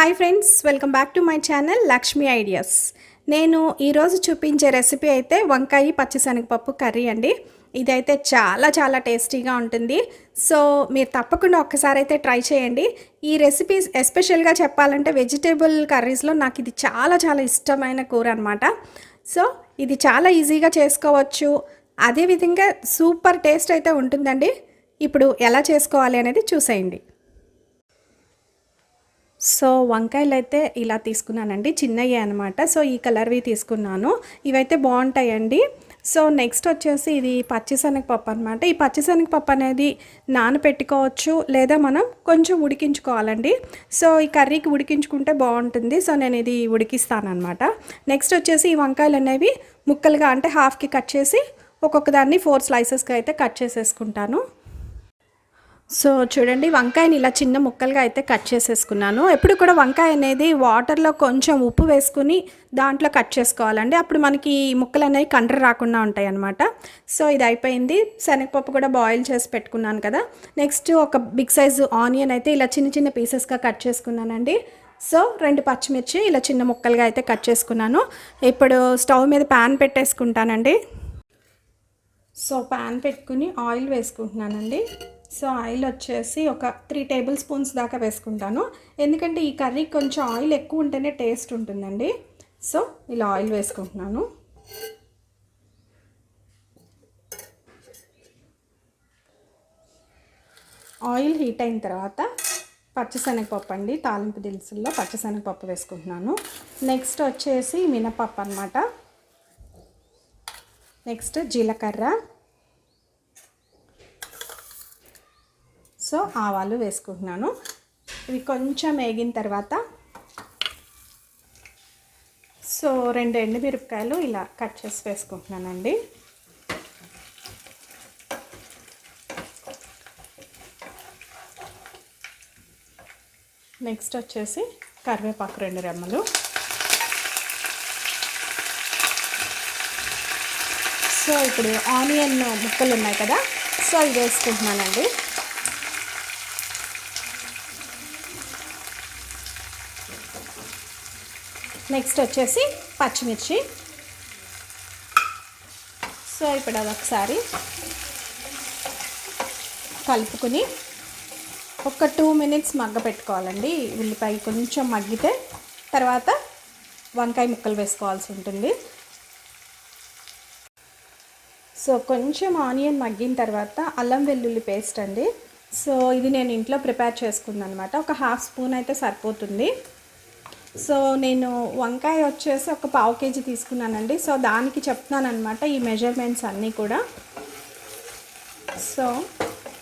Hi friends, welcome back to my channel Lakshmi ideas. నేను ఈరోజు చూపించే రెసిపీ అయితే వంకాయ పచ్చిశనగపప్పు కర్రీ అండి. ఇదైతే చాలా చాలా టేస్టీగా ఉంటుంది. సో మీరు తప్పకుండా ఒక్కసారి అయితే ట్రై చేయండి. ఈ రెసిపీ ఎస్పెషల్గా చెప్పాలంటే వెజిటేబుల్ కర్రీస్లో నాకు ఇది చాలా చాలా ఇష్టమైన కూర అనమాట. సో ఇది చాలా ఈజీగా చేసుకోవచ్చు, అదేవిధంగా సూపర్ టేస్ట్ అయితే ఉంటుందండి. ఇప్పుడు ఎలా చేసుకోవాలి అనేది చూసేయండి. సో వంకాయలు అయితే ఇలా తీసుకున్నానండి, చిన్నవి అనమాట. సో ఈ కలర్వి తీసుకున్నాను, ఇవైతే బాగుంటాయండి. సో నెక్స్ట్ వచ్చేసి ఇది పచ్చిశనగపప్పు అనమాట. ఈ పచ్చిశనగపప్పు అనేది నానపెట్టుకోవచ్చు, లేదా మనం కొంచెం ఉడికించుకోవాలండి. సో ఈ కర్రీకి ఉడికించుకుంటే బాగుంటుంది. సో నేను ఇది ఉడికిస్తాను అనమాట. నెక్స్ట్ వచ్చేసి ఈ వంకాయలు అనేవి ముక్కలుగా అంటే హాఫ్కి కట్ చేసి ఒక్కొక్క దాన్ని 4 స్లైసెస్గా అయితే కట్ చేసేసుకుంటాను. సో చూడండి, వంకాయని ఇలా చిన్న ముక్కలుగా అయితే కట్ చేసేసుకున్నాను. ఎప్పుడు కూడా వంకాయ అనేది వాటర్లో కొంచెం ఉప్పు వేసుకుని దాంట్లో కట్ చేసుకోవాలండి, అప్పుడు మనకి ముక్కలు అనేవి కండ్ర రాకుండా ఉంటాయి అన్నమాట. సో ఇది అయిపోయింది. శనగపప్పు కూడా బాయిల్ చేసి పెట్టుకున్నాను కదా. నెక్స్ట్ ఒక బిగ్ సైజు ఆనియన్ అయితే ఇలా చిన్న చిన్న పీసెస్గా కట్ చేసుకున్నానండి. సో 2 పచ్చిమిర్చి ఇలా చిన్న ముక్కలుగా అయితే కట్ చేసుకున్నాను. ఇప్పుడు స్టవ్ మీద ప్యాన్ పెట్టేసుకుంటానండి. సో ప్యాన్ పెట్టుకుని ఆయిల్ వేసుకుంటున్నానండి. సో ఆయిల్ వచ్చేసి ఒక 3 టేబుల్ స్పూన్స్ దాకా వేసుకుంటాను, ఎందుకంటే ఈ కర్రీ కొంచెం ఆయిల్ ఎక్కువ ఉంటేనే టేస్ట్ ఉంటుందండి. సో ఇలా ఆయిల్ వేసుకుంటున్నాను. ఆయిల్ హీట్ అయిన తర్వాత పచ్చిశనగపప్పు అండి, తాలింపు దినుసుల్లో పచ్చిశనగపప్పు వేసుకుంటున్నాను. నెక్స్ట్ వచ్చేసి మినపప్పు అన్నమాట. నెక్స్ట్ జీలకర్ర, సో ఆవాలు వేసుకుంటున్నాను. ఇవి కొంచెం వేగిన తర్వాత సో 2 ఎండుమిరపకాయలు ఇలా కట్ చేసి వేసుకుంటున్నానండి. నెక్స్ట్ వచ్చేసి కరివేపాకు 2 రెమ్మలు. సో ఇప్పుడు ఆనియన్ ముక్కలు ఉన్నాయి కదా, సో అవి వేసుకుంటున్నానండి. నెక్స్ట్ వచ్చేసి పచ్చిమిర్చి. సో ఇప్పుడు అది ఒకసారి కలుపుకుని ఒక 2 మినిట్స్ మగ్గ పెట్టుకోవాలండి. ఉల్లిపాయ కొంచెం మగ్గితే తర్వాత వంకాయ ముక్కలు వేసుకోవాల్సి ఉంటుంది. సో కొంచెం ఆనియన్ మగ్గిన తర్వాత అల్లం వెల్లుల్లి పేస్ట్ అండి. సో ఇది నేను ఇంట్లో ప్రిపేర్ చేసుకున్నాను అనమాట. ఒక 1/2 స్పూన్ అయితే సరిపోతుంది. సో నేను వంకాయ వచ్చేసి ఒక 1/2 కేజీ తీసుకున్నానండి. సో దానికి చెప్తున్నాను అనమాట ఈ మెజర్మెంట్స్ అన్నీ కూడా. సో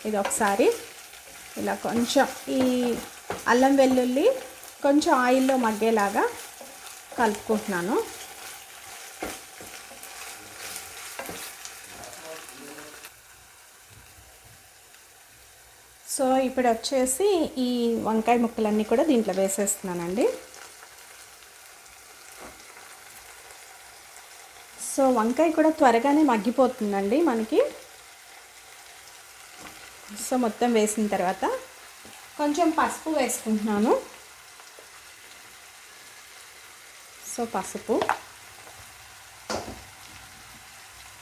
ఇది ఒకసారి ఇలా కొంచెం ఈ అల్లం వెల్లుల్లి కొంచెం ఆయిల్లో మగ్గేలాగా కలుపుకుంటున్నాను. సో ఇప్పుడు వచ్చేసి ఈ వంకాయ ముక్కలన్నీ కూడా దీంట్లో వేసేస్తున్నానండి. సో వంకాయ కూడా త్వరగానే మగ్గిపోతుందండి మనకి. సో మొత్తం వేసిన తర్వాత కొంచెం పసుపు వేసుకుంటున్నాను. సో పసుపు,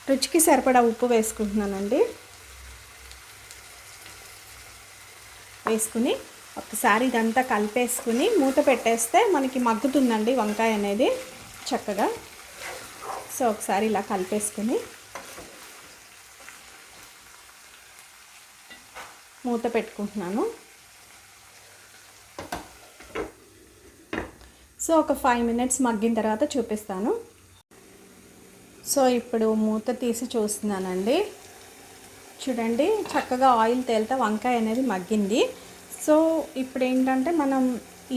రుచికి సరిపడా ఉప్పు వేసుకుంటున్నానండి. వేసుకుని ఒకసారి ఇదంతా కలిపేసుకుని మూత పెట్టేస్తే మనకి మగ్గుతుందండి వంకాయ అనేది చక్కగా. సో ఒకసారి ఇలా కలిపేసుకుని మూత పెట్టుకుంటున్నాను. సో ఒక 5 మినిట్స్ మగ్గిన తర్వాత చూపిస్తాను. సో ఇప్పుడు మూత తీసి చూస్తున్నానండి. చూడండి, చక్కగా ఆయిల్ తేలితే వంకాయ అనేది మగ్గింది. సో ఇప్పుడు ఏంటంటే మనం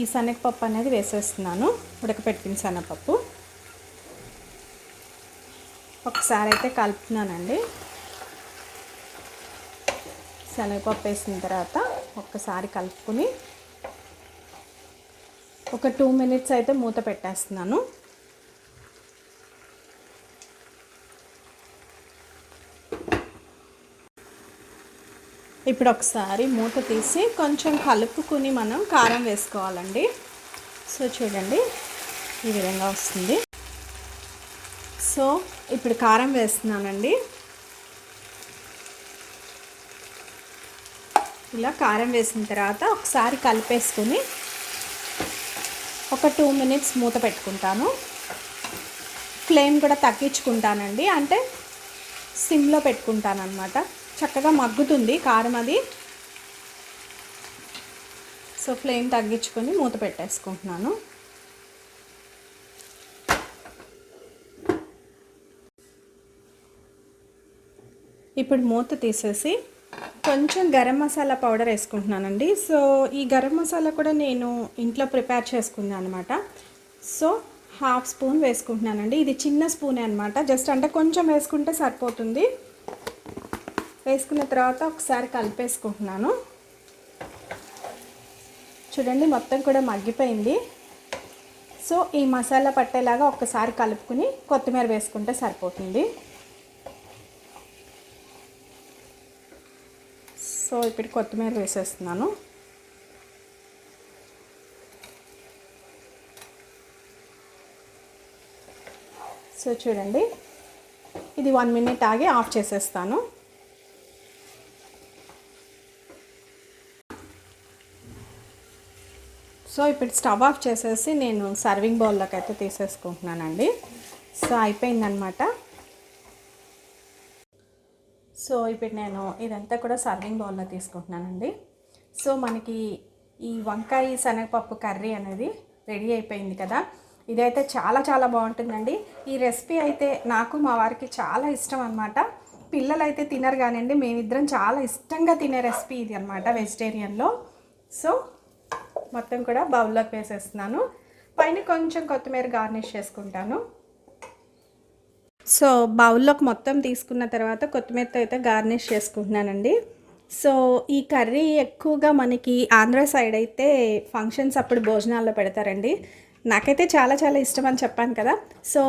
ఈ శనగపప్పు అనేది వేసేస్తున్నాను, ఉడకపెట్టిన శనగపప్పు. ఒకసారి అయితే కలుపుతున్నానండి. శనగపప్పు వేసిన తర్వాత ఒక్కసారి కలుపుకుని ఒక 2 మినిట్స్ అయితే మూత పెట్టేస్తున్నాను. ఇప్పుడు ఒకసారి మూత తీసి కొంచెం కలుపుకుని మనం కారం వేసుకోవాలండి. సో చూడండి ఈ విధంగా వస్తుంది. సో ఇప్పుడు కారం వేస్తున్నానండి. ఇలా కారం వేసిన తర్వాత ఒకసారి కలిపేసుకుని ఒక 2 మినిట్స్ మూత పెట్టుకుంటాను. ఫ్లేమ్ కూడా తగ్గించుకుంటానండి, అంటే సిమ్లో పెట్టుకుంటాను అనమాట. చక్కగా మగ్గుతుంది కారం అది. సో ఫ్లేమ్ తగ్గించుకొని మూత పెట్టేసుకుంటున్నాను. ఇప్పుడు మూత తీసేసి కొంచెం గరం మసాలా పౌడర్ వేసుకుంటున్నానండి. సో ఈ గరం మసాలా కూడా నేను ఇంట్లో ప్రిపేర్ చేసుకున్నాను అనమాట. సో 1/2 స్పూన్ వేసుకుంటున్నానండి. ఇది చిన్న స్పూనే అనమాట, జస్ట్ అంటే కొంచెం వేసుకుంటే సరిపోతుంది. వేసుకున్న తర్వాత ఒకసారి కలిపేసుకుంటున్నాను. చూడండి మొత్తం కూడా మగ్గిపోయింది. సో ఈ మసాలా పట్టేలాగా ఒక్కసారి కలుపుకుని కొత్తిమీర వేసుకుంటే సరిపోతుంది. సో ఇప్పుడు కొత్తిమీర వేసేస్తున్నాను. సో చూడండి ఇది 1 మినిట్ ఆగి ఆఫ్ చేసేస్తాను. సో ఇప్పుడు స్టవ్ ఆఫ్ చేసేసి నేను సర్వింగ్ బౌల్లోకి అయితే తీసేసుకుంటున్నానండి. సో అయిపోయిందనమాట. సో ఇప్పుడు నేను ఇదంతా కూడా సర్వింగ్ బౌల్లో తీసుకుంటున్నానండి. సో మనకి ఈ వంకాయ శనగపప్పు కర్రీ అనేది రెడీ అయిపోయింది కదా. ఇదైతే చాలా చాలా బాగుంటుందండి. ఈ రెసిపీ అయితే నాకు మా వారికి చాలా ఇష్టం అనమాట. పిల్లలు అయితే తినరు కానివ్వండి, మేమిద్దరం చాలా ఇష్టంగా తినే రెసిపీ ఇది అనమాట వెజిటేరియన్లో. సో మొత్తం కూడా బౌల్లోకి వేసేస్తున్నాను. పైన కొంచెం కొత్తిమీర గార్నిష్ చేసుకుంటాను. సో బౌల్లోకి మొత్తం తీసుకున్న తర్వాత కొత్తిమీరతో అయితే గార్నిష్ చేసుకుంటున్నానండి. సో ఈ కర్రీ ఎక్కువగా మనకి ఆంధ్ర సైడ్ అయితే ఫంక్షన్స్ అప్పుడు భోజనాల్లో పెడతారండి. నాకైతే చాలా చాలా ఇష్టం అని చెప్పాను కదా. సో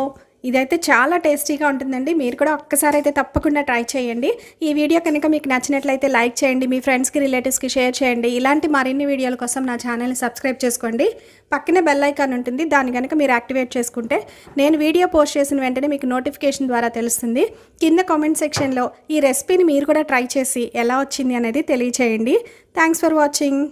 ఇదైతే చాలా టేస్టీగా ఉంటుందండి. మీరు కూడా ఒక్కసారి అయితే తప్పకుండా ట్రై చేయండి. ఈ వీడియో కనుక మీకు నచ్చినట్లయితే లైక్ చేయండి, మీ ఫ్రెండ్స్కి రిలేటివ్స్కి షేర్ చేయండి. ఇలాంటి మరిన్ని వీడియోల కోసం నా ఛానల్ని సబ్స్క్రైబ్ చేసుకోండి. పక్కనే బెల్ ఐకాన్ ఉంటుంది, దాన్ని కనుక మీరు యాక్టివేట్ చేసుకుంటే నేను వీడియో పోస్ట్ చేసిన వెంటనే మీకు నోటిఫికేషన్ ద్వారా తెలుస్తుంది. కింద కామెంట్ సెక్షన్లో ఈ రెసిపీని మీరు కూడా ట్రై చేసి ఎలా వచ్చింది అనేది తెలియచేయండి. Thanks for watching.